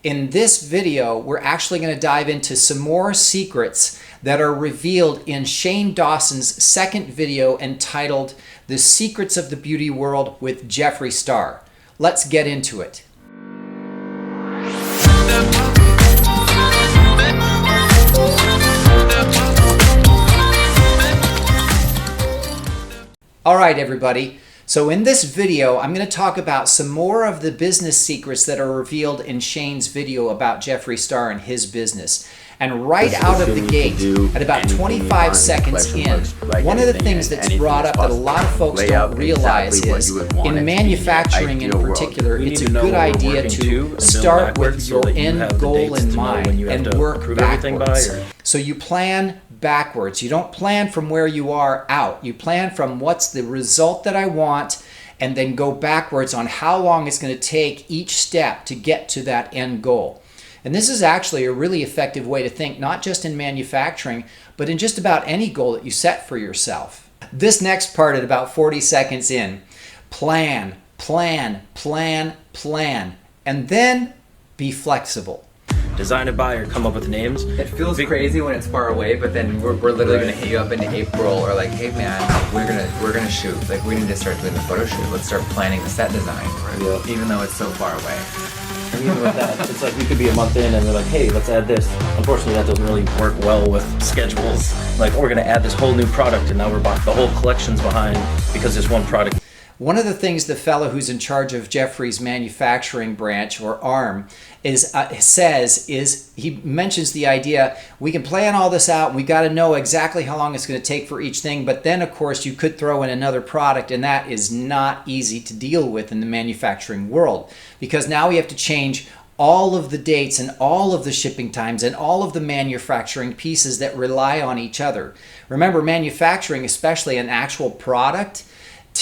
In this video, we're actually going to dive into some more secrets that are revealed in Shane Dawson's second video entitled The Secrets of the Beauty World with Jeffree Star. Let's get into it. All right, everybody. So in this video, I'm going to talk about some more of the business secrets that are revealed in Shane's video about Jeffree Star and his business. And right out of the gate, at about 25 seconds in, one of the things that's brought up that a lot of folks don't realize is in manufacturing in particular, it's a good idea to start with your end goal in mind and work backwards. So you plan backwards. You don't plan from where you are out. You plan from what's the result that I want and then go backwards on how long it's going to take each step to get to that end goal. And this is actually a really effective way to think, not just in manufacturing, but in just about any goal that you set for yourself. This next part at about 40 seconds in, plan, plan, plan, plan, and then be flexible. Design a buyer, come up with names. It feels crazy when it's far away, but then we're literally gonna hit you up into April or like, hey man, we're gonna shoot. Like we need to start doing the photo shoot. Let's start planning the set design. Right? Yeah. Even though it's so far away. And even with that, it's like we could be a month in and we're like, hey, let's add this. Unfortunately, that doesn't really work well with schedules. Like, we're gonna add this whole new product and now we're the whole collection's behind because there's one product. One of the things the fellow who's in charge of Jeffree's manufacturing branch or arm says is he mentions the idea we can plan all this out and we got to know exactly how long it's going to take for each thing, but then of course you could throw in another product, and that is not easy to deal with in the manufacturing world because now we have to change all of the dates and all of the shipping times and all of the manufacturing pieces that rely on each other. Remember, manufacturing, especially an actual product,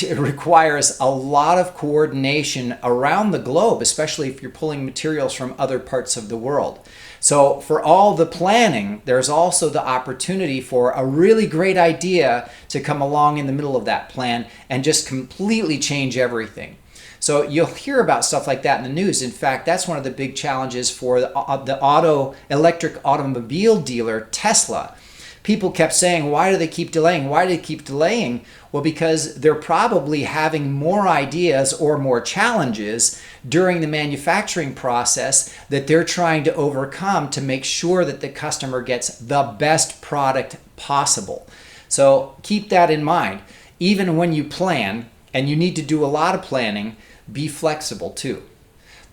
it requires a lot of coordination around the globe, especially if you're pulling materials from other parts of the world. So for all the planning, there's also the opportunity for a really great idea to come along in the middle of that plan and just completely change everything. So you'll hear about stuff like that in the news. In fact, that's one of the big challenges for the electric automobile dealer, Tesla. People kept saying, why do they keep delaying? Why do they keep delaying? Well, because they're probably having more ideas or more challenges during the manufacturing process that they're trying to overcome to make sure that the customer gets the best product possible. So keep that in mind. Even when you plan, and you need to do a lot of planning, be flexible too.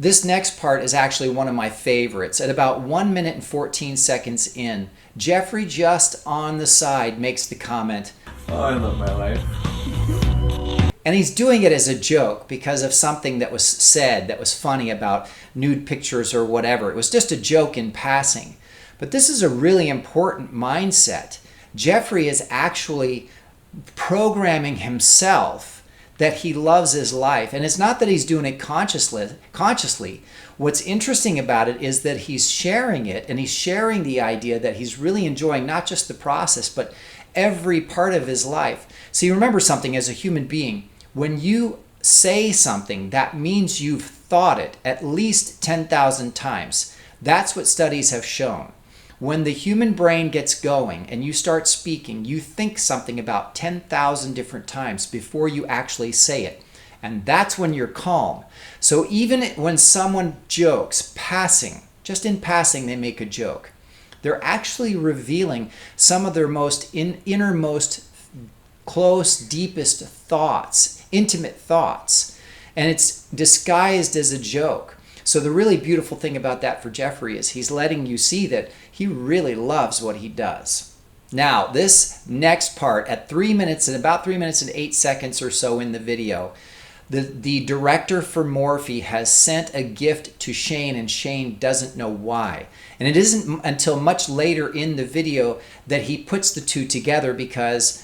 This next part is actually one of my favorites. At about 1 minute and 14 seconds in, Jeffree just on the side makes the comment, "Oh, I love my life." And he's doing it as a joke because of something that was said that was funny about nude pictures or whatever. It was just a joke in passing. But this is a really important mindset. Jeffree is actually programming himself that he loves his life. And it's not that he's doing it consciously. What's interesting about it is that he's sharing it, and he's sharing the idea that he's really enjoying not just the process, but every part of his life. See, remember something as a human being. When you say something, that means you've thought it at least 10,000 times. That's what studies have shown. When the human brain gets going and you start speaking, you think something about 10,000 different times before you actually say it. And that's when you're calm. So even when someone jokes, just in passing, they make a joke, they're actually revealing some of their most innermost, close, deepest thoughts, intimate thoughts. And it's disguised as a joke. So the really beautiful thing about that for Jeffree is he's letting you see that he really loves what he does. Now, this next part at 3 minutes and about 3 minutes and 8 seconds or so in the video, the director for Morphe has sent a gift to Shane, and Shane doesn't know why. And it isn't until much later in the video that he puts the two together, because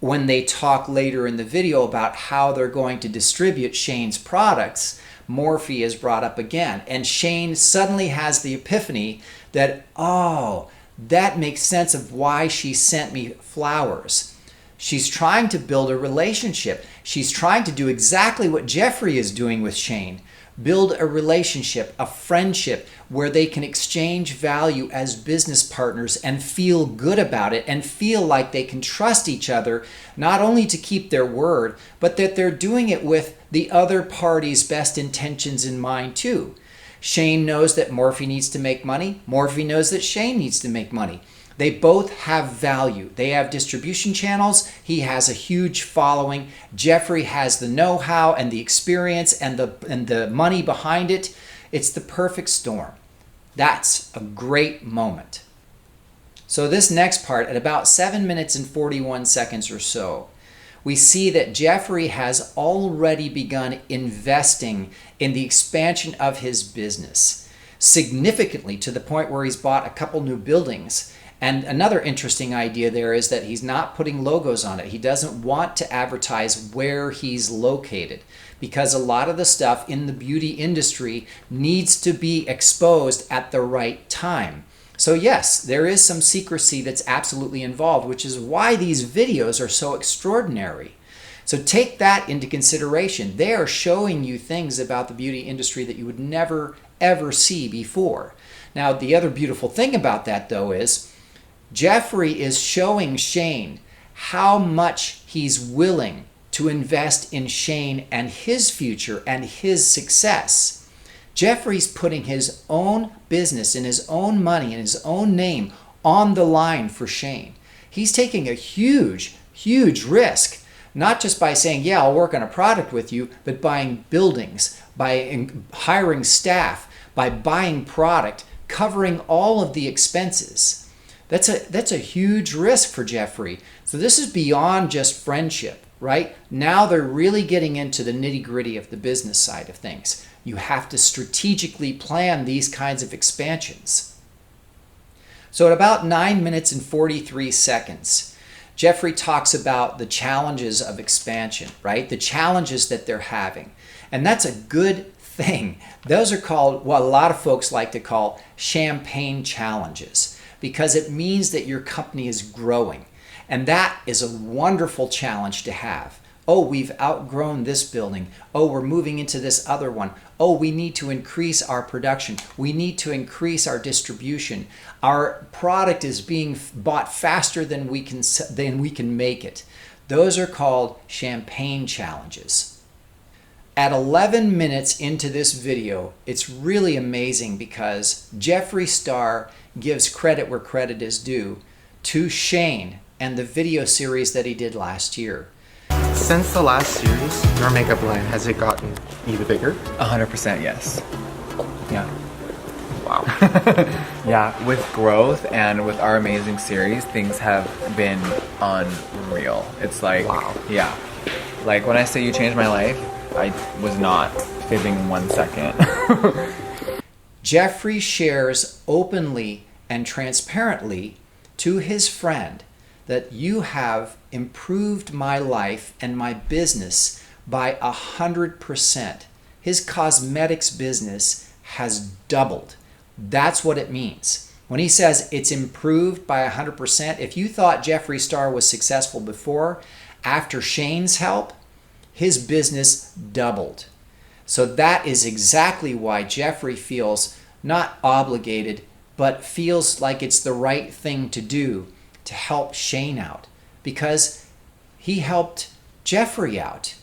when they talk later in the video about how they're going to distribute Shane's products, Morphe is brought up again. And Shane suddenly has the epiphany that, oh, that makes sense of why she sent me flowers. She's trying to build a relationship. She's trying to do exactly what Jeffree is doing with Shane. build a relationship, a friendship where they can exchange value as business partners and feel good about it and feel like they can trust each other, not only to keep their word, but that they're doing it with the other party's best intentions in mind too. Shane knows that Morphe needs to make money. Morphe knows that Shane needs to make money. They both have value. They have distribution channels. He has a huge following. Jeffree has the know-how and the experience and the money behind it. It's the perfect storm. That's a great moment. So this next part, at about 7 minutes and 41 seconds or so, we see that Jeffree has already begun investing in the expansion of his business significantly, to the point where he's bought a couple new buildings. And another interesting idea there is that he's not putting logos on it. He doesn't want to advertise where he's located, because a lot of the stuff in the beauty industry needs to be exposed at the right time. So yes, there is some secrecy that's absolutely involved, which is why these videos are so extraordinary. So take that into consideration. They are showing you things about the beauty industry that you would never, ever see before. Now, the other beautiful thing about that, though, is Jeffree is showing Shane how much he's willing to invest in Shane and his future and his success. Jeffree's putting his own business and his own money and his own name on the line for Shane. He's taking a huge, huge risk, not just by saying, yeah, I'll work on a product with you, but buying buildings, by hiring staff, by buying product, covering all of the expenses. That's a huge risk for Jeffree. So this is beyond just friendship, right? Now they're really getting into the nitty-gritty of the business side of things. You have to strategically plan these kinds of expansions. So at about 9 minutes and 43 seconds, Jeffree talks about the challenges of expansion, right? The challenges that they're having. And that's a good thing. Those are called what a lot of folks like to call champagne challenges, because it means that your company is growing. And that is a wonderful challenge to have. Oh, we've outgrown this building. Oh, we're moving into this other one. Oh, we need to increase our production. We need to increase our distribution. Our product is being bought faster than we can make it. Those are called champagne challenges. At 11 minutes into this video, it's really amazing because Jeffree Star gives credit where credit is due to Shane and the video series that he did last year. Since the last series, your makeup line, has it gotten even bigger? 100% yes. Yeah. Wow. Yeah, with growth and with our amazing series, things have been unreal. It's like, wow. Yeah. Like when I say you changed my life, I was not fibbing 1 second. Jeffree shares openly and transparently to his friend that you have improved my life and my business by 100%. His cosmetics business has doubled. That's what it means. When he says it's improved by 100%, if you thought Jeffree Star was successful before, after Shane's help, his business doubled. So that is exactly why Jeffree feels not obligated, but feels like it's the right thing to do to help Shane out, because he helped Jeffree out.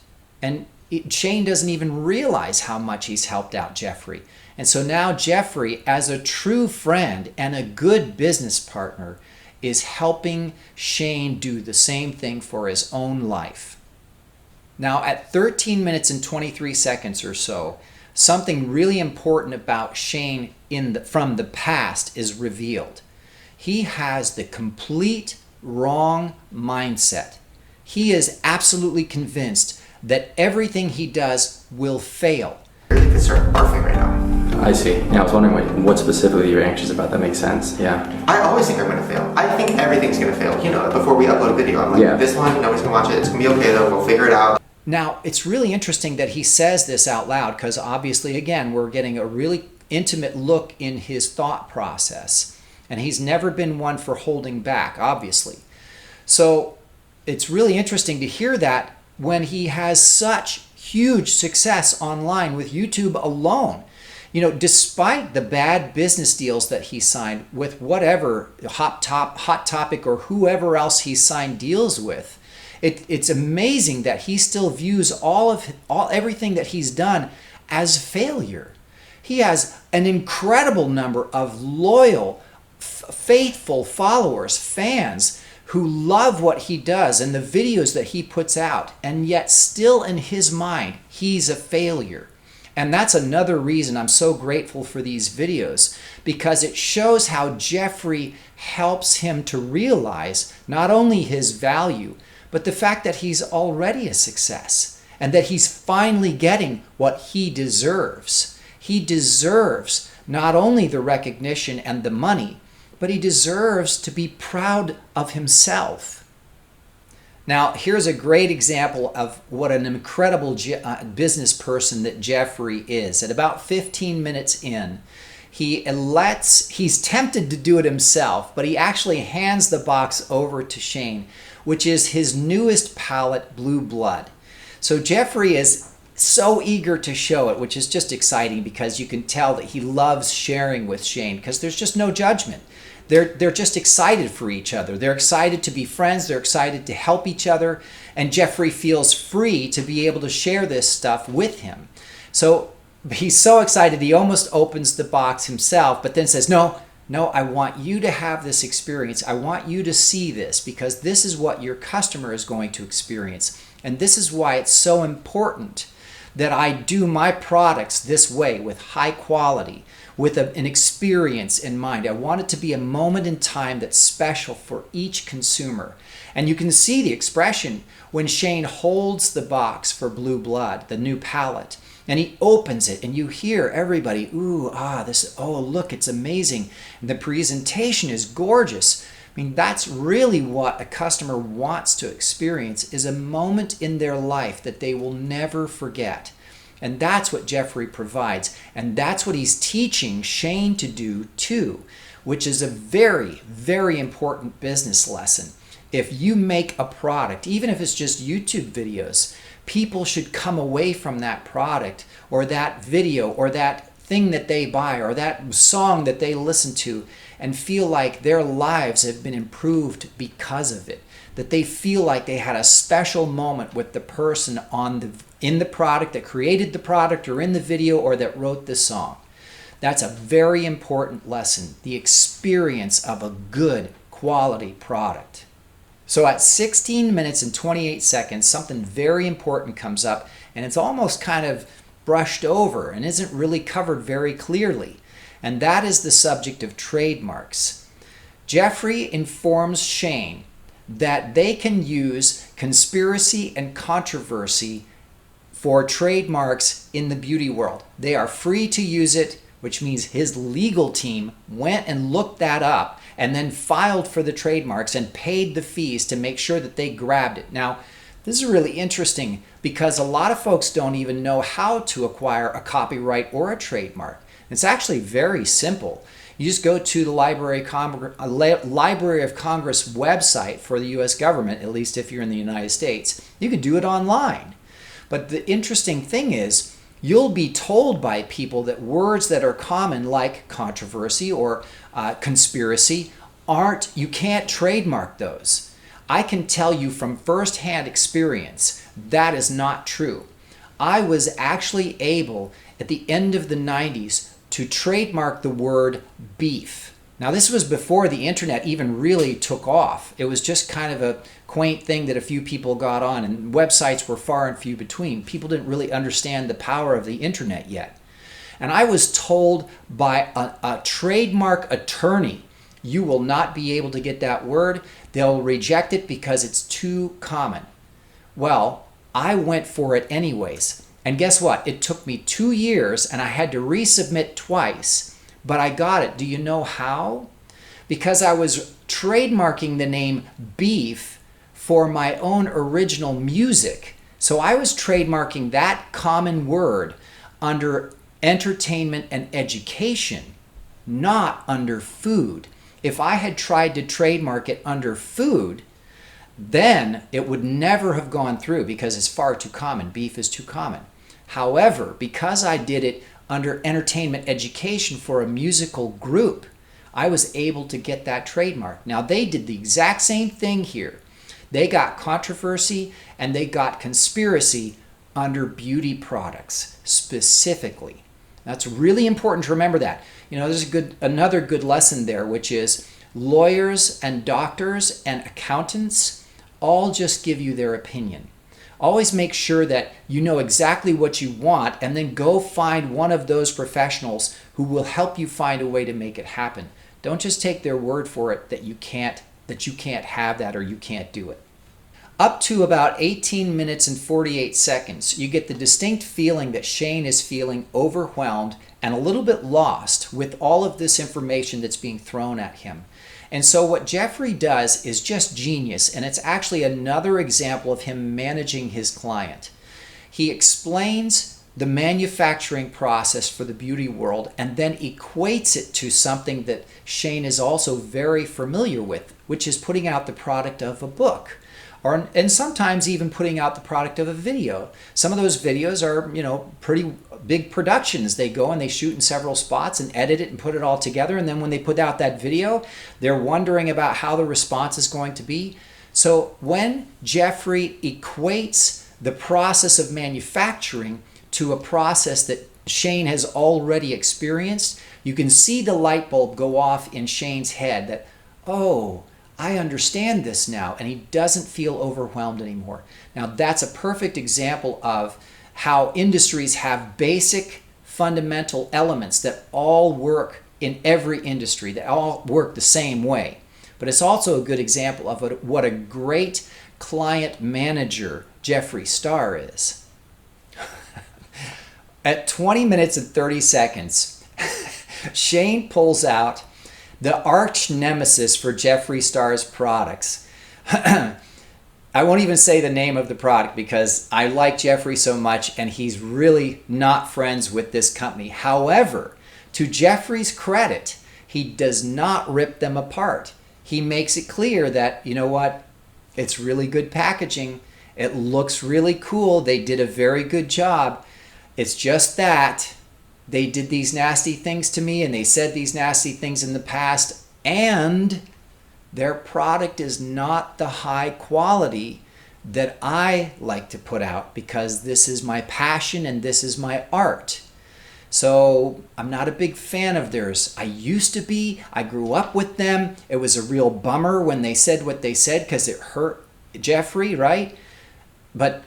And Shane doesn't even realize how much he's helped out Jeffree. And so now Jeffree, as a true friend and a good business partner, is helping Shane do the same thing for his own life. Now at 13 minutes and 23 seconds or so, something really important about Shane from the past is revealed. He has the complete wrong mindset. He is absolutely convinced that everything he does will fail. I really could start barfing right now. I see. Yeah, I was wondering what specifically you're anxious about. That makes sense. Yeah. I always think I'm gonna fail. I think everything's gonna fail. You know, before we upload a video, I'm like, yeah. This one, nobody's gonna watch it. It's gonna be okay though. We'll figure it out. Now, it's really interesting that he says this out loud, because obviously, again, we're getting a really intimate look in his thought process. And he's never been one for holding back, obviously. So it's really interesting to hear that when he has such huge success online with YouTube alone. You know, despite the bad business deals that he signed with whatever Hot Topic or whoever else he signed deals with, it's amazing that he still views everything that he's done as failure. He has an incredible number of loyal, faithful followers, fans who love what he does and the videos that he puts out, and yet still in his mind, he's a failure. And that's another reason I'm so grateful for these videos, because it shows how Jeffree helps him to realize not only his value, but the fact that he's already a success and that he's finally getting what he deserves. He deserves not only the recognition and the money, but he deserves to be proud of himself. Now, here's a great example of what an incredible business person that Jeffree is. At about 15 minutes in, he's tempted to do it himself, but he actually hands the box over to Shane, which is his newest palette, Blue Blood. So Jeffree is so eager to show it, which is just exciting because you can tell that he loves sharing with Shane because there's just no judgment. They're just excited for each other. They're excited to be friends. They're excited to help each other. And Jeffree feels free to be able to share this stuff with him. So he's so excited he almost opens the box himself, but then says, no, I want you to have this experience. I want you to see this because this is what your customer is going to experience. And this is why it's so important that I do my products this way with high quality, with an experience in mind. I want it to be a moment in time that's special for each consumer. And you can see the expression when Shane holds the box for Blue Blood, the new palette, and he opens it and you hear everybody, look, it's amazing. And the presentation is gorgeous. I mean, that's really what a customer wants to experience, is a moment in their life that they will never forget. And that's what Jeffree provides. And that's what he's teaching Shane to do too, which is a very, very important business lesson. If you make a product, even if it's just YouTube videos, people should come away from that product or that video or that thing that they buy or that song that they listen to and feel like their lives have been improved because of it. That they feel like they had a special moment with the person in the product that created the product or in the video or that wrote the song. That's a very important lesson, the experience of a good quality product. So at 16 minutes and 28 seconds, something very important comes up, and it's almost kind of brushed over and isn't really covered very clearly. And that is the subject of trademarks. Jeffree informs Shane that they can use conspiracy and controversy for trademarks in the beauty world. They are free to use it, which means his legal team went and looked that up and then filed for the trademarks and paid the fees to make sure that they grabbed it. Now, this is really interesting because a lot of folks don't even know how to acquire a copyright or a trademark. It's actually very simple. You just go to the Library of Congress website for the U.S. government, at least if you're in the United States. You can do it online. But the interesting thing is, you'll be told by people that words that are common like controversy or conspiracy you can't trademark those. I can tell you from firsthand experience that is not true. I was actually able at the end of the 90s to trademark the word beef. Now this was before the internet even really took off. It was just kind of a quaint thing that a few people got on, and websites were far and few between. People didn't really understand the power of the internet yet. And I was told by a trademark attorney, you will not be able to get that word. They'll reject it because it's too common. Well, I went for it anyways. And guess what? It took me 2 years and I had to resubmit twice, but I got it. Do you know how? Because I was trademarking the name beef for my own original music. So I was trademarking that common word under entertainment and education, not under food. If I had tried to trademark it under food, then it would never have gone through because it's far too common. Beef is too common. However, because I did it under entertainment education for a musical group, I was able to get that trademark. Now, they did the exact same thing here. They got controversy and they got conspiracy under beauty products specifically. That's really important to remember that. You know, there's another good lesson there, which is lawyers and doctors and accountants all just give you their opinion. Always make sure that you know exactly what you want, and then go find one of those professionals who will help you find a way to make it happen. Don't just take their word for it that you can't have that or you can't do it. Up to about 18 minutes and 48 seconds, you get the distinct feeling that Shane is feeling overwhelmed and a little bit lost with all of this information that's being thrown at him. And so what Jeffree does is just genius, and it's actually another example of him managing his client. He explains the manufacturing process for the beauty world and then equates it to something that Shane is also very familiar with, which is putting out the product of a book. And sometimes even putting out the product of a video. Some of those videos are, you know, pretty big productions. They go and they shoot in several spots and edit it and put it all together. And then when they put out that video, they're wondering about how the response is going to be. So when Jeffree equates the process of manufacturing to a process that Shane has already experienced, you can see the light bulb go off in Shane's head that, oh, I understand this now, and he doesn't feel overwhelmed anymore. Now, that's a perfect example of how industries have basic fundamental elements that all work in every industry, that all work the same way. But it's also a good example of what a great client manager Jeffree Star is. At 20 minutes and 30 seconds, Shane pulls out the arch nemesis for Jeffree Star's products. I won't even say the name of the product because I like Jeffree so much and he's really not friends with this company. However, to Jeffree's credit, he does not rip them apart. He makes it clear that, you know what, it's really good packaging. It looks really cool. They did a very good job. It's just that they did these nasty things to me and they said these nasty things in the past, and their product is not the high quality that I like to put out because this is my passion and this is my art. So I'm not a big fan of theirs. I used to be. I grew up with them. It was a real bummer when they said what they said because it hurt Jeffree, right? But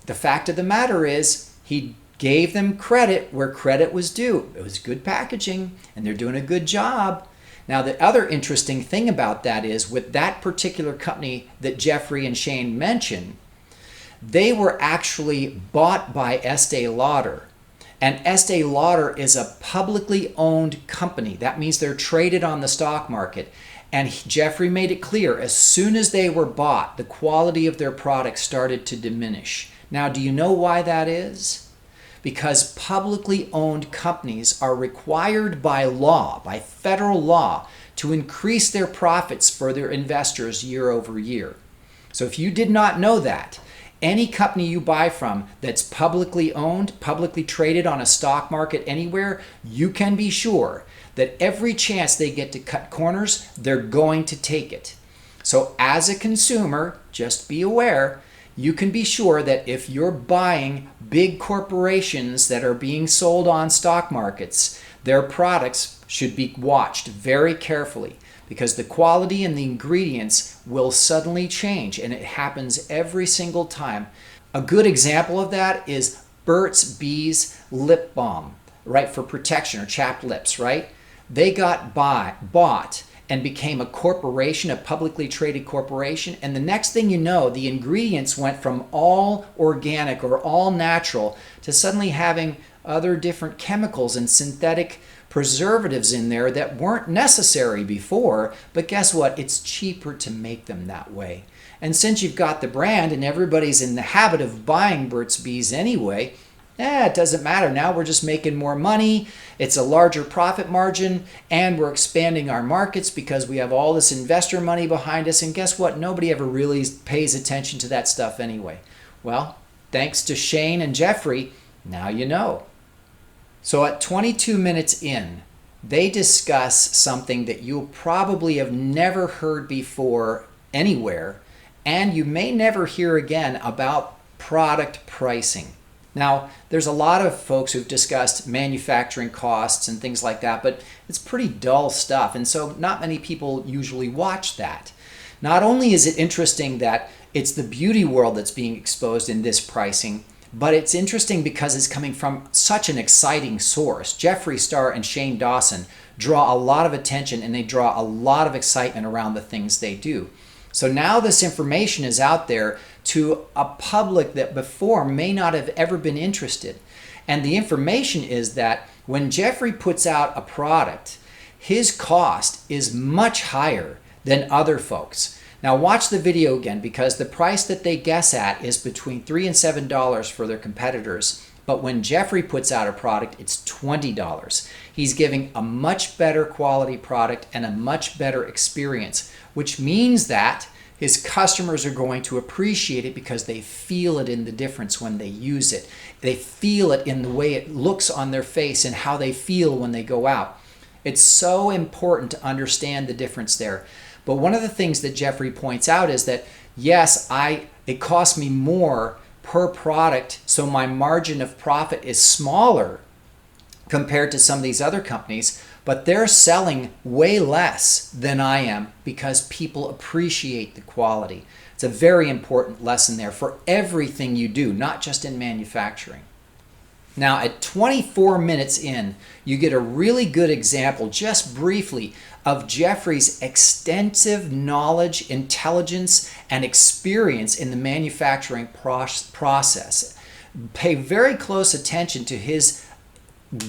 the fact of the matter is he gave them credit where credit was due. It was good packaging and they're doing a good job. Now, the other interesting thing about that is with that particular company that Jeffree and Shane mentioned, they were actually bought by Estee Lauder. And Estee Lauder is a publicly owned company. That means they're traded on the stock market. And Jeffree made it clear, as soon as they were bought, the quality of their products started to diminish. Now, do you know why that is? Because publicly owned companies are required by law, by federal law, to increase their profits for their investors year over year. So if you did not know that, any company you buy from that's publicly owned, publicly traded on a stock market anywhere, you can be sure that every chance they get to cut corners, they're going to take it. So as a consumer, just be aware, you can be sure that if you're buying big corporations that are being sold on stock markets, their products should be watched very carefully because the quality and the ingredients will suddenly change, and it happens every single time. A good example of that is Burt's Bees lip balm, right, for protection or chapped lips, right? They got bought and became a corporation, a publicly traded corporation. And the next thing you know, the ingredients went from all organic or all natural to suddenly having other different chemicals and synthetic preservatives in there that weren't necessary before. But guess what? It's cheaper to make them that way. And since you've got the brand and everybody's in the habit of buying Burt's Bees anyway, It doesn't matter. Now we're just making more money. It's a larger profit margin, and we're expanding our markets because we have all this investor money behind us. And guess what? Nobody ever really pays attention to that stuff anyway. Well, thanks to Shane and Jeffree, now you know. So at 22 minutes in, they discuss something that you'll probably have never heard before anywhere, and you may never hear again about product pricing. Now, there's a lot of folks who've discussed manufacturing costs and things like that, but it's pretty dull stuff, and so not many people usually watch that. Not only is it interesting that it's the beauty world that's being exposed in this pricing, but it's interesting because it's coming from such an exciting source. Jeffree Star and Shane Dawson draw a lot of attention, and they draw a lot of excitement around the things they do. So now this information is out there to a public that before may not have ever been interested. And the information is that when Jeffree puts out a product, his cost is much higher than other folks. Now watch the video again, because the price that they guess at is between $3 and $7 for their competitors. But when Jeffree puts out a product, it's $20. He's giving a much better quality product and a much better experience, which means that his customers are going to appreciate it because they feel it in the difference when they use it. They feel it in the way it looks on their face and how they feel when they go out. It's so important to understand the difference there. But one of the things that Jeffree points out is that, yes, it costs me more per product, so my margin of profit is smaller compared to some of these other companies, but they're selling way less than I am because people appreciate the quality. It's a very important lesson there for everything you do, not just in manufacturing. Now at 24 minutes in, you get a really good example, just briefly, of Jeffree's extensive knowledge, intelligence, and experience in the manufacturing process. Pay very close attention to his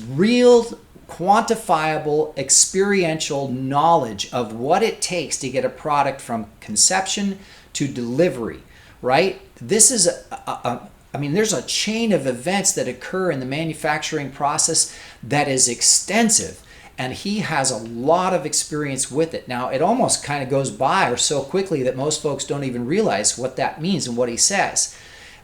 real, quantifiable, experiential knowledge of what it takes to get a product from conception to delivery, right? This is there's a chain of events that occur in the manufacturing process that is extensive, and he has a lot of experience with it. Now, it almost kind of goes by or so quickly that most folks don't even realize what that means and what he says.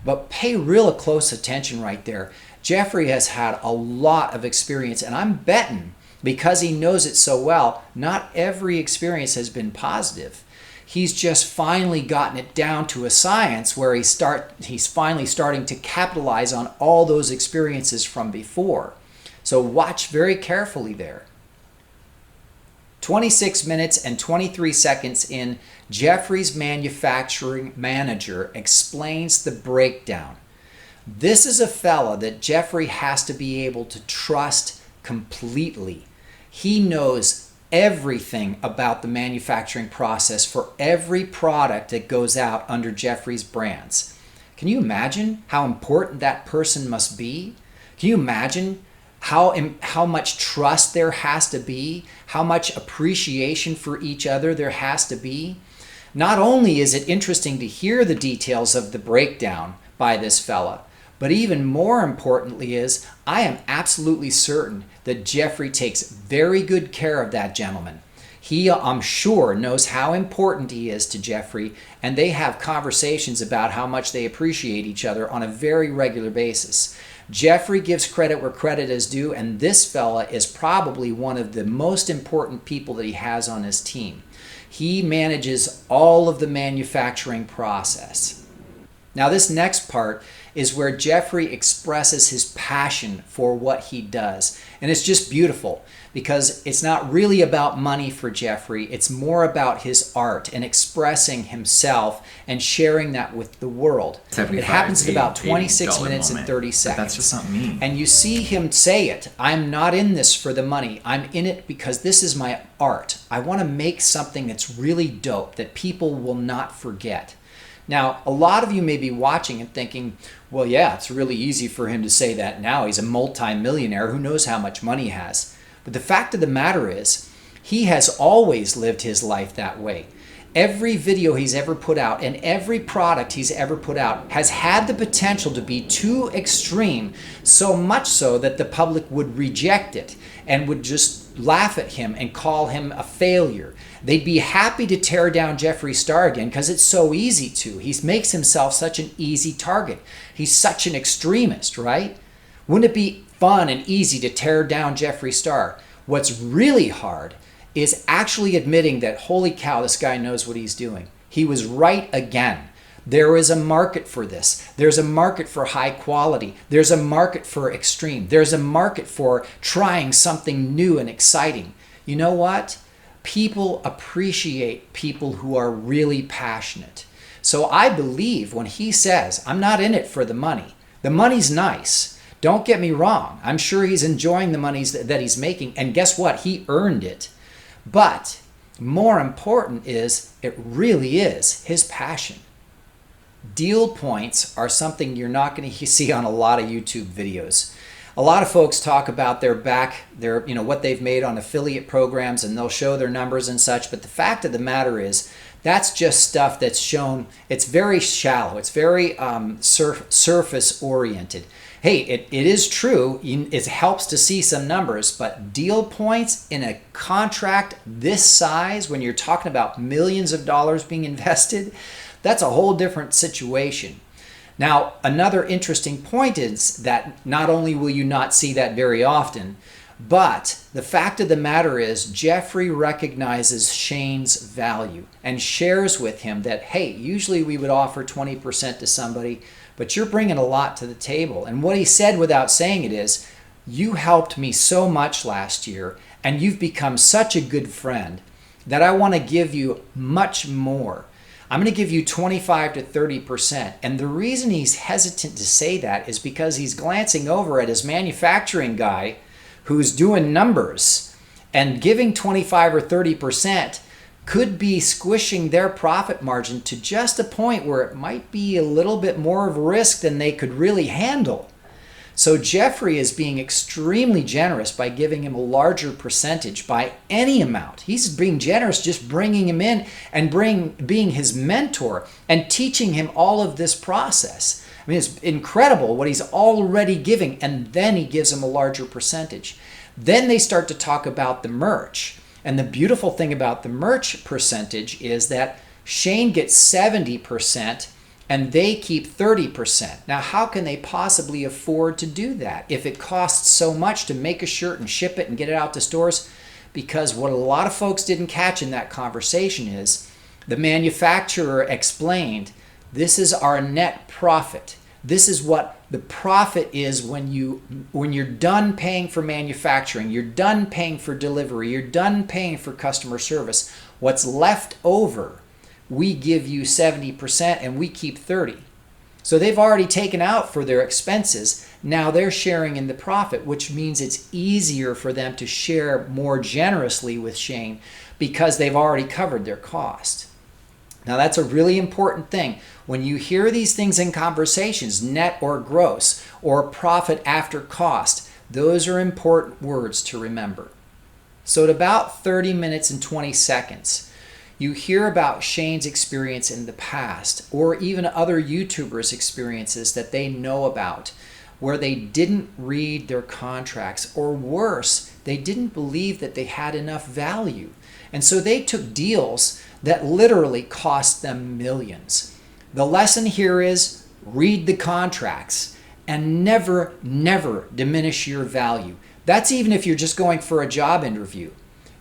But pay real close attention right there. Jeffree has had a lot of experience, and I'm betting, because he knows it so well, not every experience has been positive. He's just finally gotten it down to a science where he's finally starting to capitalize on all those experiences from before. So watch very carefully there. 26 minutes and 23 seconds in, Jeffree's manufacturing manager explains the breakdown. This is a fella that Jeffree has to be able to trust completely. He knows everything about the manufacturing process for every product that goes out under Jeffree's brands. Can you imagine how important that person must be? Can you imagine how much trust there has to be, how much appreciation for each other there has to be? Not only is it interesting to hear the details of the breakdown by this fella, but even more importantly is, I am absolutely certain that Jeffree takes very good care of that gentleman. He, I'm sure, knows how important he is to Jeffree, and they have conversations about how much they appreciate each other on a very regular basis. Jeffree gives credit where credit is due, and this fella is probably one of the most important people that he has on his team. He manages all of the manufacturing process. Now this next part is where Jeffree expresses his passion for what he does. And it's just beautiful because it's not really about money for Jeffree. It's more about his art and expressing himself and sharing that with the world. It happens in about 26 minutes and 30 seconds. That's just not me. And you see him say it. I'm not in this for the money. I'm in it because this is my art. I want to make something that's really dope that people will not forget. Now, a lot of you may be watching and thinking, well, yeah, it's really easy for him to say that now. He's a multi-millionaire. Who knows how much money he has? But the fact of the matter is, he has always lived his life that way. Every video he's ever put out and every product he's ever put out has had the potential to be too extreme, so much so that the public would reject it and would just laugh at him and call him a failure. They'd be happy to tear down Jeffree Star again because it's so easy to. He makes himself such an easy target. He's such an extremist, right? Wouldn't it be fun and easy to tear down Jeffree Star? What's really hard is actually admitting that, holy cow, this guy knows what he's doing. He was right again. There is a market for this. There's a market for high quality. There's a market for extreme. There's a market for trying something new and exciting. You know what? People appreciate people who are really passionate. So I believe when he says, I'm not in it for the money. The money's nice. Don't get me wrong. I'm sure he's enjoying the monies that he's making. And guess what? He earned it. But more important is, it really is his passion. Deal points are something you're not going to see on a lot of YouTube videos. A lot of folks talk about their what they've made on affiliate programs, and they'll show their numbers and such. But the fact of the matter is, that's just stuff that's shown. It's very shallow. It's very surface oriented. Hey, it is true. It helps to see some numbers, but deal points in a contract this size, when you're talking about millions of dollars being invested, that's a whole different situation. Now, another interesting point is that not only will you not see that very often, but the fact of the matter is, Jeffree recognizes Shane's value and shares with him that, hey, usually we would offer 20% to somebody, but you're bringing a lot to the table. And what he said without saying it is, you helped me so much last year, and you've become such a good friend that I want to give you much more. I'm going to give you 25 to 30%. And the reason he's hesitant to say that is because he's glancing over at his manufacturing guy who's doing numbers, and giving 25 or 30% could be squishing their profit margin to just a point where it might be a little bit more of a risk than they could really handle. So Jeffree is being extremely generous by giving him a larger percentage by any amount. He's being generous just bringing him in and being his mentor and teaching him all of this process. I mean, it's incredible what he's already giving, and then he gives him a larger percentage. Then they start to talk about the merch. And the beautiful thing about the merch percentage is that Shane gets 70% and they keep 30%. Now, how can they possibly afford to do that if it costs so much to make a shirt and ship it and get it out to stores? Because what a lot of folks didn't catch in that conversation is the manufacturer explained, this is our net profit. This is what the profit is when you're done paying for manufacturing, you're done paying for delivery, you're done paying for customer service. What's left over, we give you 70% and we keep 30%. So they've already taken out for their expenses. Now they're sharing in the profit, which means it's easier for them to share more generously with Shane because they've already covered their cost. Now that's a really important thing. When you hear these things in conversations, net or gross, or profit after cost, those are important words to remember. So at about 30 minutes and 20 seconds, you hear about Shane's experience in the past, or even other YouTubers' experiences that they know about, where they didn't read their contracts, or worse, they didn't believe that they had enough value. And so they took deals that literally cost them millions. The lesson here is, read the contracts and never, never diminish your value. That's even if you're just going for a job interview.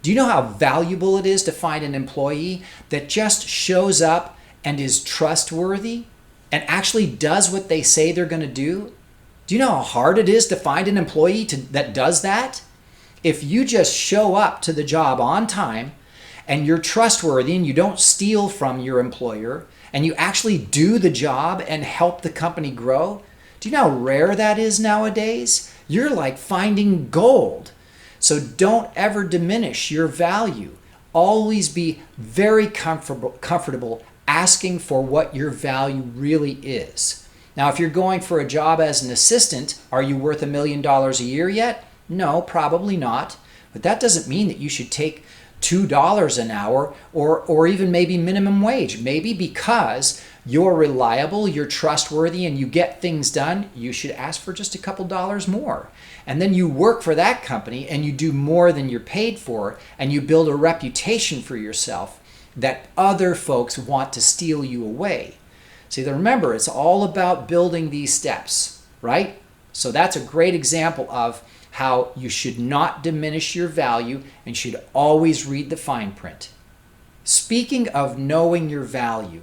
Do you know how valuable it is to find an employee that just shows up and is trustworthy and actually does what they say they're going to do? Do you know how hard it is to find an employee that does that? If you just show up to the job on time and you're trustworthy and you don't steal from your employer and you actually do the job and help the company grow, do you know how rare that is nowadays? You're like finding gold. So don't ever diminish your value. Always be very comfortable asking for what your value really is. Now, if you're going for a job as an assistant, are you worth $1 million a year yet? No, probably not. But that doesn't mean that you should take $2 an hour or even maybe minimum wage. Maybe because you're reliable, you're trustworthy, and you get things done, you should ask for just a couple dollars more. And then you work for that company and you do more than you're paid for, and you build a reputation for yourself that other folks want to steal you away. See, remember, it's all about building these steps, right? So that's a great example of how you should not diminish your value and should always read the fine print. Speaking of knowing your value,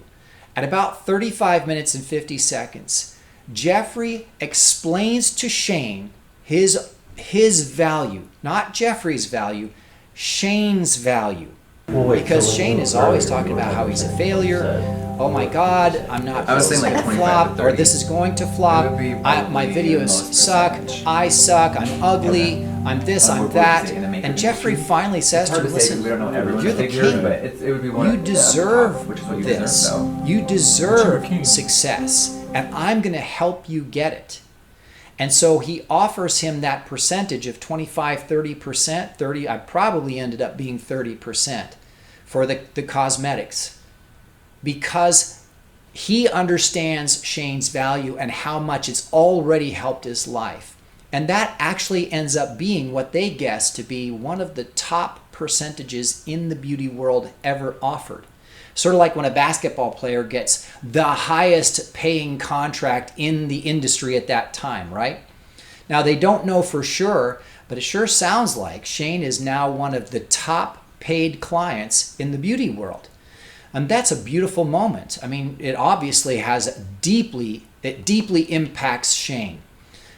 at about 35 minutes and 50 seconds, Jeffree explains to Shane his value, not Jeffree's value, Shane's value. Because Shane is always talking about how he's a failure. Oh my God, I'm not. I was saying like going to 25 flop, to 30. or this is going to flop. It would be My probably videos most suck. percentage. I suck. I'm ugly. I'm this. I'm We're both that. in the makeup And Jeffree industry. finally says to him, "Listen, we don't know everyone's you're the figure, king. but it would be one You of the deserve top, which is what you this. deserve, though. You deserve success, and I'm going to help you get it." And so he offers him that percentage of 25, 30%. 30, I probably ended up being 30% for the cosmetics, because he understands Shane's value and how much it's already helped his life. And that actually ends up being what they guess to be one of the top percentages in the beauty world ever offered. Sort of like when a basketball player gets the highest paying contract in the industry at that time, right? Now, they don't know for sure, but it sure sounds like Shane is now one of the top paid clients in the beauty world. And that's a beautiful moment. I mean, it obviously it deeply impacts Shane.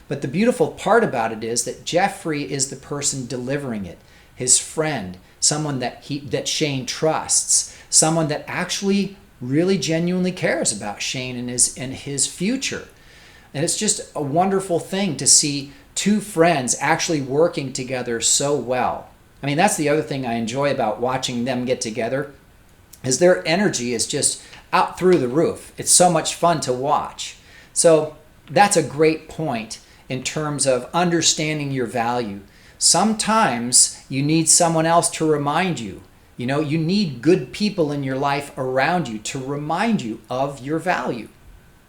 But the beautiful part about it is that Jeffree is the person delivering it, his friend, someone that Shane trusts, someone that actually really genuinely cares about Shane and his future. And it's just a wonderful thing to see two friends actually working together so well. I mean, that's the other thing I enjoy about watching them get together, is their energy is just out through the roof. It's so much fun to watch. So that's a great point in terms of understanding your value. Sometimes you need someone else to remind you. You know, you need good people in your life around you to remind you of your value.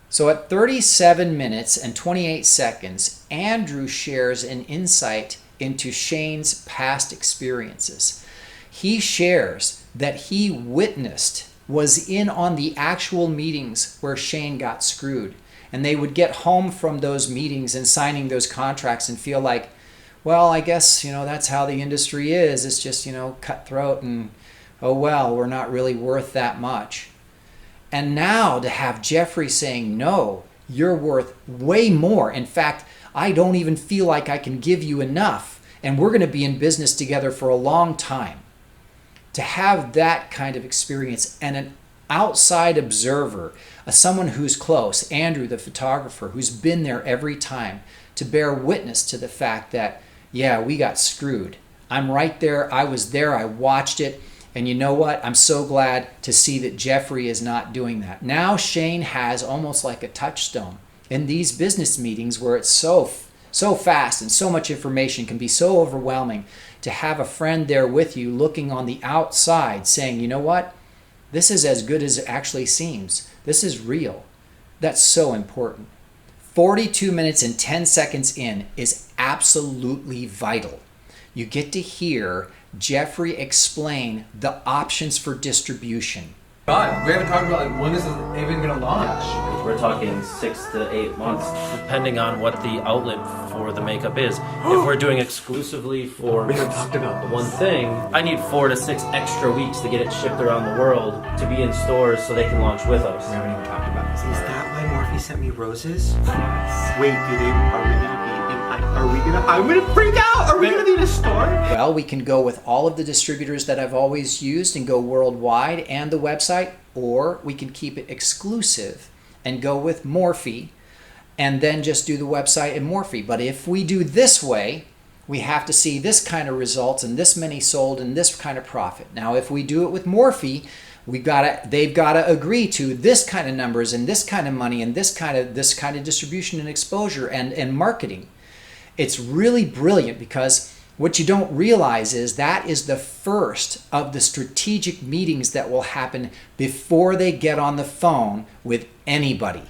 So at 37 minutes and 28 seconds, Andrew shares an insight into Shane's past experiences. He shares that he was in on the actual meetings where Shane got screwed. And they would get home from those meetings and signing those contracts and feel like, well, I guess, that's how the industry is. It's just, cutthroat and, oh, well, we're not really worth that much. And now to have Jeffree saying, no, you're worth way more. In fact, I don't even feel like I can give you enough. And we're going to be in business together for a long time. To have that kind of experience and an outside observer, someone who's close, Andrew, the photographer, who's been there every time, to bear witness to the fact that, yeah, we got screwed. I'm right there. I was there. I watched it. And you know what? I'm so glad to see that Jeffree is not doing that. Now Shane has almost like a touchstone in these business meetings where it's so fast and so much information can be so overwhelming, to have a friend there with you looking on the outside saying, you know what? This is as good as it actually seems. This is real. That's so important. 42 minutes and 10 seconds in is absolutely vital. You get to hear Jeffree explain the options for distribution. God, we haven't talked about when this is even gonna launch. We're talking 6 to 8 months, depending on what the outlet for the makeup is. If we're doing exclusively for one thing, I need 4 to 6 extra weeks to get it shipped around the world to be in stores so they can launch with us. We haven't even talked about this. Is that why Morphe sent me roses? Wait, I'm gonna freak out! Are we gonna be in a store? Well, we can go with all of the distributors that I've always used and go worldwide and the website, or we can keep it exclusive and go with Morphe and then just do the website and Morphe. But if we do this way, we have to see this kind of results and this many sold and this kind of profit. Now, if we do it with Morphe, they've got to agree to this kind of numbers and this kind of money and this kind of distribution and exposure and marketing. It's really brilliant because What you don't realize is that is the first of the strategic meetings that will happen before they get on the phone with anybody.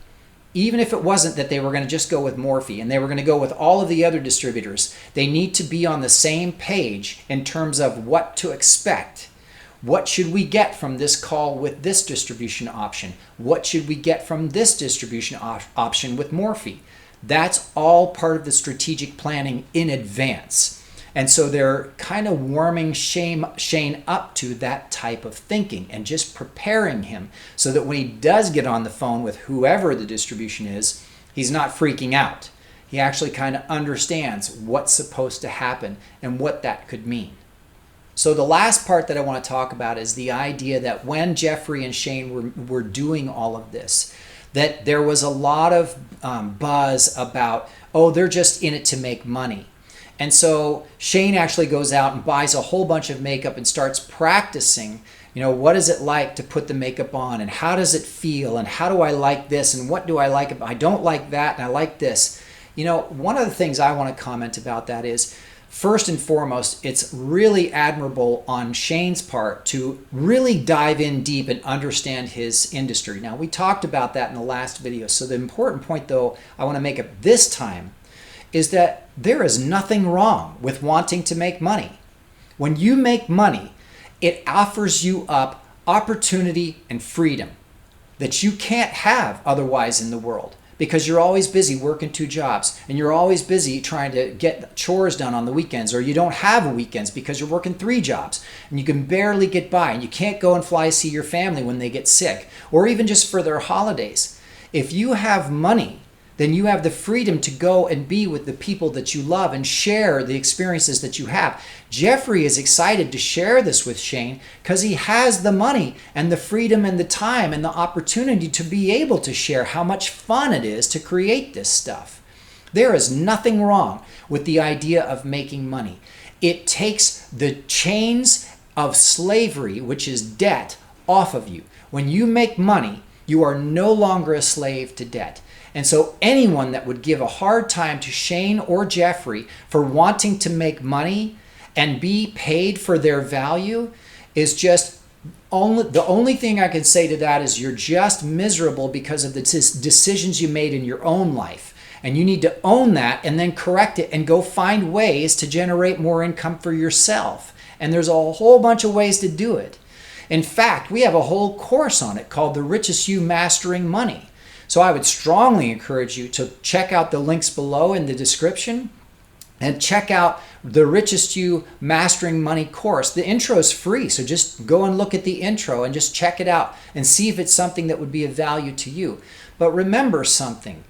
Even if it wasn't that they were going to just go with Morphe and they were going to go with all of the other distributors, they need to be on the same page in terms of what to expect. What should we get from this call with this distribution option? What should we get from this distribution option with Morphe? That's all part of the strategic planning in advance. And so they're kind of warming Shane up to that type of thinking and just preparing him so that when he does get on the phone with whoever the distribution is, he's not freaking out. He actually kind of understands what's supposed to happen and what that could mean. So the last part that I want to talk about is the idea that when Jeffree and Shane were doing all of this, that there was a lot of buzz about, oh, they're just in it to make money. And so Shane actually goes out and buys a whole bunch of makeup and starts practicing, what is it like to put the makeup on and how does it feel and how do I like this and what do I like? I don't like that and I like this. One of the things I want to comment about that is, first and foremost, it's really admirable on Shane's part to really dive in deep and understand his industry. Now, we talked about that in the last video. So the important point, though, I want to make at this time is that there is nothing wrong with wanting to make money. When you make money, it offers you up opportunity and freedom that you can't have otherwise in the world, because you're always busy working 2 jobs and you're always busy trying to get chores done on the weekends, or you don't have weekends because you're working 3 jobs and you can barely get by and you can't go and fly see your family when they get sick or even just for their holidays. If you have money, then you have the freedom to go and be with the people that you love and share the experiences that you have. Jeffree is excited to share this with Shane because he has the money and the freedom and the time and the opportunity to be able to share how much fun it is to create this stuff. There is nothing wrong with the idea of making money. It takes the chains of slavery, which is debt, off of you. When you make money, you are no longer a slave to debt. And so anyone that would give a hard time to Shane or Jeffree for wanting to make money and be paid for their value is just the only thing I can say to that is you're just miserable because of the decisions you made in your own life. And you need to own that and then correct it and go find ways to generate more income for yourself. And there's a whole bunch of ways to do it. In fact, we have a whole course on it called The Richest You Mastering Money. So I would strongly encourage you to check out the links below in the description and check out the Richest You Mastering Money course. The intro is free, so just go and look at the intro and just check it out and see if it's something that would be of value to you. But remember something,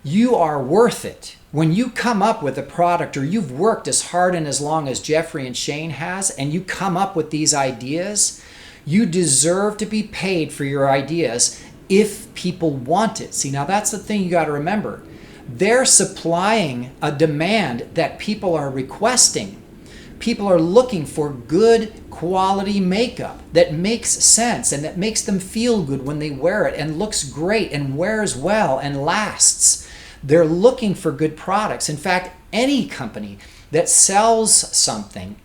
you are worth it. When you come up with a product, or you've worked as hard and as long as Jeffree and Shane has, and you come up with these ideas, you deserve to be paid for your ideas if people want it. See, now that's the thing you got to remember. They're supplying a demand that people are requesting. People are looking for good quality makeup that makes sense and that makes them feel good when they wear it and looks great and wears well and lasts. They're looking for good products. In fact, any company that sells something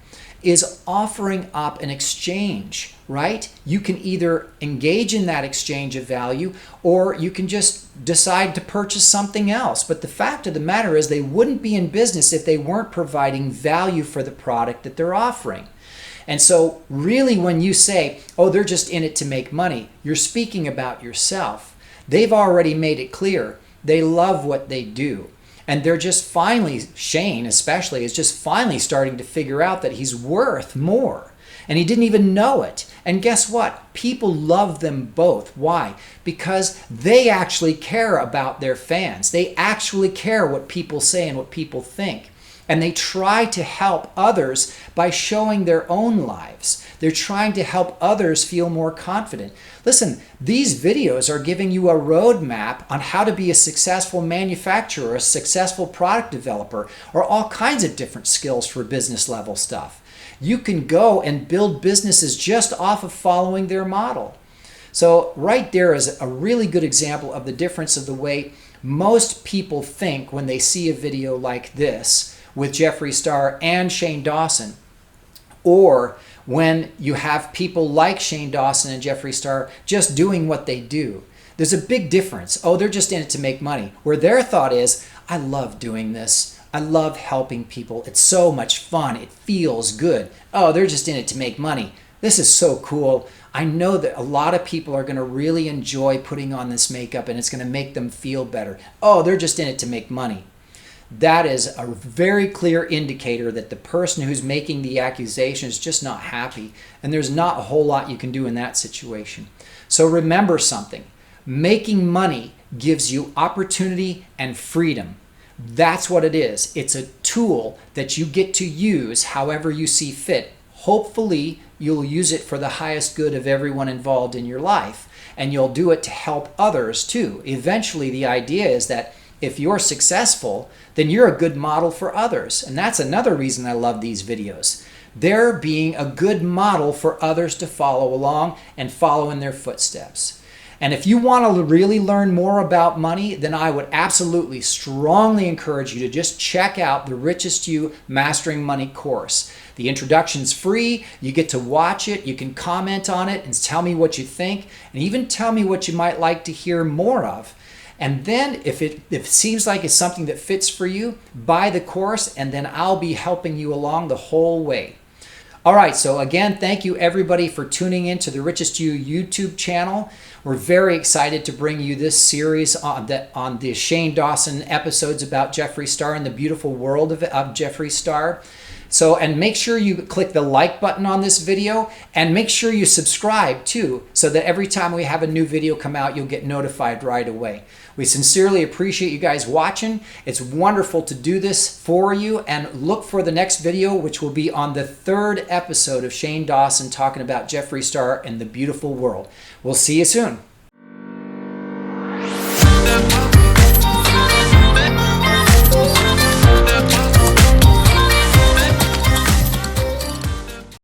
is offering up an exchange, right? You can either engage in that exchange of value or you can just decide to purchase something else. But the fact of the matter is they wouldn't be in business if they weren't providing value for the product that they're offering. And so really when you say, oh, they're just in it to make money, you're speaking about yourself. They've already made it clear they love what they do. And they're just finally, Shane especially, is just finally starting to figure out that he's worth more. And he didn't even know it. And guess what? People love them both. Why? Because they actually care about their fans. They actually care what people say and what people think. And they try to help others by showing their own lives. They're trying to help others feel more confident. Listen, these videos are giving you a roadmap on how to be a successful manufacturer, a successful product developer, or all kinds of different skills for business level stuff. You can go and build businesses just off of following their model. So right there is a really good example of the difference of the way most people think when they see a video like this, with Jeffree Star and Shane Dawson, or when you have people like Shane Dawson and Jeffree Star just doing what they do. There's a big difference. Oh, they're just in it to make money. Where their thought is, I love doing this. I love helping people. It's so much fun. It feels good. Oh, they're just in it to make money. This is so cool. I know that a lot of people are going to really enjoy putting on this makeup and it's going to make them feel better. Oh, they're just in it to make money. That is a very clear indicator that the person who's making the accusation is just not happy, and there's not a whole lot you can do in that situation. So remember something. Making money gives you opportunity and freedom. That's what it is. It's a tool that you get to use however you see fit. Hopefully, you'll use it for the highest good of everyone involved in your life, and you'll do it to help others too. Eventually, the idea is that if you're successful, then you're a good model for others. And that's another reason I love these videos. They're being a good model for others to follow along and follow in their footsteps. And if you want to really learn more about money, then I would absolutely strongly encourage you to just check out the Richest You Mastering Money course. The introduction's free. You get to watch it. You can comment on it and tell me what you think, and even tell me what you might like to hear more of. And then if it seems like it's something that fits for you, buy the course, and then I'll be helping you along the whole way. All right, so again, thank you everybody for tuning in to the Richest You YouTube channel. We're very excited to bring you this series on the Shane Dawson episodes about Jeffree Star and the beautiful world of Jeffree Star. So, and make sure you click the like button on this video, and make sure you subscribe too, so that every time we have a new video come out, you'll get notified right away. We sincerely appreciate you guys watching. It's wonderful to do this for you, and look for the next video, which will be on the 3rd episode of Shane Dawson talking about Jeffree Star and the beautiful world. We'll see you soon.